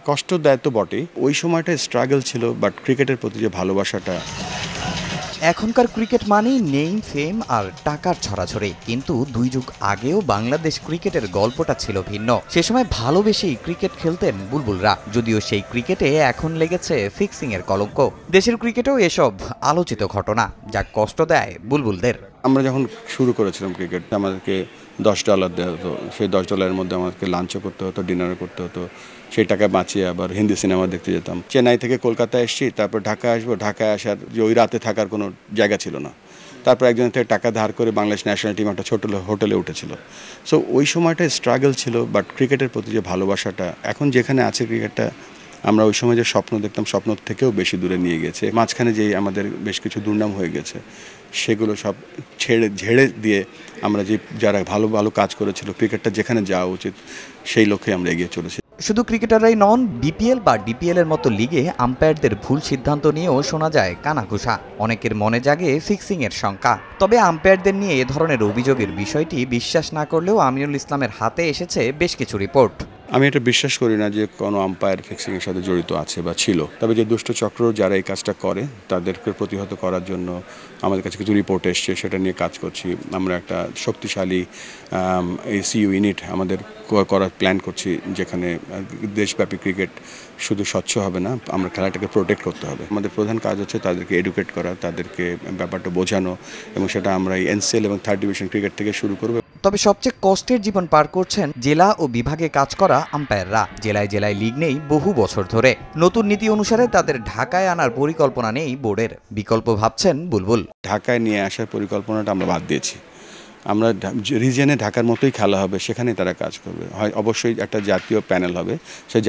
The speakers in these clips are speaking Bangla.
কষ্ট দেয় তো বটেই, ওই সময়টা স্ট্রাগল ছিল, বাট ক্রিকেটের প্রতি যে ভালোবাসাটা। এখনকার ক্রিকেট মানেই নেম ফেম আর টাকার ছড়াছড়ি, কিন্তু 2 যুগ আগেও বাংলাদেশ ক্রিকেটের গল্পটা ছিল ভিন্ন। সে সময় ভালোবেসেই ক্রিকেট খেলতেন বুলবুলরা, যদিও সেই ক্রিকেটে এখন লেগেছে ফিক্সিং এর কলঙ্ক। দেশের ক্রিকেটেও এসব আলোচিত ঘটনা, যা কষ্ট দেয় বুলবুলদের। আমরা যখন শুরু করেছিলাম ক্রিকেট, আমাদেরকে $10 দেওয়া হতো, সেই $10 মধ্যে আমাদেরকে লাঞ্চও করতে হতো, ডিনারও করতে হতো। সেই টাকা বাঁচিয়ে আবার হিন্দি সিনেমা দেখতে যেতাম। চেন্নাই থেকে কলকাতায় এসেছি, তারপর ঢাকা আসবো, ঢাকায় আসার যে ওই রাতে থাকার কোনো জায়গা ছিল না। তারপর একজন থেকে টাকা ধার করে বাংলাদেশ ন্যাশনাল টিম একটা ছোট হোটেলে উঠেছিল। সো ওই সময়টা স্ট্রাগল ছিল, বাট ক্রিকেটের প্রতি যে ভালোবাসাটা, এখন যেখানে আছে ক্রিকেটটা, আমরা ওই সময় যে স্বপ্ন দেখতাম, স্বপ্ন থেকেও বেশি দূরে নিয়ে গেছে। মাঝখানে যেই আমাদের বেশ কিছু দুর্নাম হয়ে গেছে, সেগুলো সব ঝেড়ে দিয়ে আমরা যারা ভালো ভালো কাজ করেছিল, ক্রিকেটটা যেখানে যাওয়া উচিত সেই লক্ষ্যে আমরা এগিয়ে চলেছি। শুধু ক্রিকেটাররাই নন, বিপিএল বা ডিপিএল এর মতো লিগে আম্পায়ারদের ভুল সিদ্ধান্ত নিয়েও শোনা যায় কানাঘুষা। অনেকের মনে জাগে ফিক্সিং এর শঙ্কা। তবে আম্পায়ারদের নিয়ে এ ধরনের অভিযোগের বিষয়টি বিশ্বাস না করলেও আমিনুল ইসলামের হাতে এসেছে বেশ কিছু রিপোর্ট। আমি এটা বিশ্বাস করি না যে কোনো আম্পায়ার ফিক্সিংয়ের সাথে জড়িত আছে বা ছিল। তবে যে দুষ্ট চক্র যারা এই কাজটা করে, তাদেরকে প্রতিহত করার জন্য আমাদের কাছে কিছু রিপোর্ট এসছে, সেটা নিয়ে কাজ করছি। আমরা একটা শক্তিশালী এসিইউ ইউনিট আমাদের করার প্ল্যান করছি, যেখানে দেশব্যাপী ক্রিকেট শুধু স্বচ্ছ হবে না, আমরা খেলাটাকে প্রোটেক্ট করতে হবে। আমাদের প্রধান কাজ হচ্ছে তাদেরকে এডুকেট করা, তাদেরকে ব্যাপারটা বোঝানো, এবং সেটা আমরা এই এনসিএল এবং 3rd ডিভিশন ক্রিকেট থেকে শুরু করব। তবে সবচেয়ে কষ্টের জীবন পার করছেন জেলা ও বিভাগে কাজ করা আম্পায়াররা। জেলায় জেলায় লিগ নেই বহু বছর ধরে। নতুন নীতি অনুসারে তাদের ঢাকায় আনার পরিকল্পনা নেই বোর্ডের। বিকল্প ভাবছেন বুলবুল। ঢাকায় নিয়ে আসার পরিকল্পনাটা আমরা বাদ দিয়েছি। আমরা রিজিয়নে ঢাকার মতোই খেলা হবে, সেখানে তারা কাজ করবে। হয় অবশ্যই একটা জাতীয় প্যানেল হবে, সেই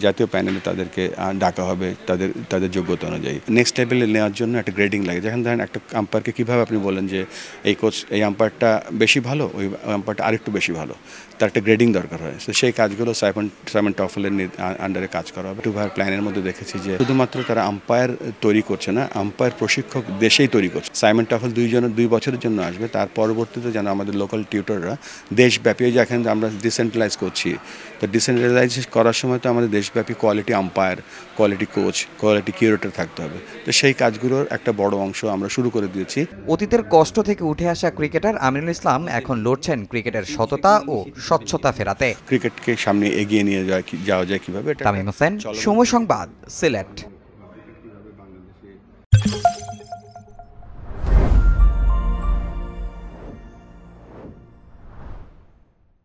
জাতীয় প্যানেলে তাদেরকে ডাকা হবে তাদের যোগ্যতা অনুযায়ী। নেক্সট লেভেলে নেওয়ার জন্য একটা গ্রেডিং লাগে। যেখানে ধরেন একটা আম্পায়ারকে কীভাবে আপনি বলেন যে এই আম্পায়ারটা বেশি ভালো, ওই আম্পায়ারটা আরেকটু বেশি ভালো, তার একটা গ্রেডিং দরকার হয়। তো সেই কাজগুলো সাইমন টফেলের আন্ডারে কাজ করা হবে। টুভার প্ল্যানের মধ্যে দেখেছি যে শুধুমাত্র তারা আম্পায়ার তৈরি করছে না, আম্পায়ার প্রশিক্ষক দেশেই তৈরি করছে। সাইমন টফেল 2 বছরের জন্য আসবে, তার পরবর্তীতে যেন আমাদের লোকাল টিউটররা দেশব্যাপী, যেখানে আমরা ডিসেন্ট্রালাইজ করছি, তো ডিসেন্ট্রালাইজ করার সময় তো আমাদের দেশব্যাপী quality umpire, quality coach, quality curator থাকতে হবে। তো সেই কাজগুলোর একটা বড় অংশ আমরা শুরু করে দিয়েছি। অতীতের কষ্ট থেকে উঠে আসা ক্রিকেটার আমিনুল ইসলাম এখন লড়ছেন ক্রিকেটের সততা ও স্বচ্ছতা ফেরাতে। ক্রিকেটকে সামনে এগিয়ে নিয়ে যাওয়া যায় কিভাবে। তামিম হোসেন, সময় সংবাদ, সিলেট।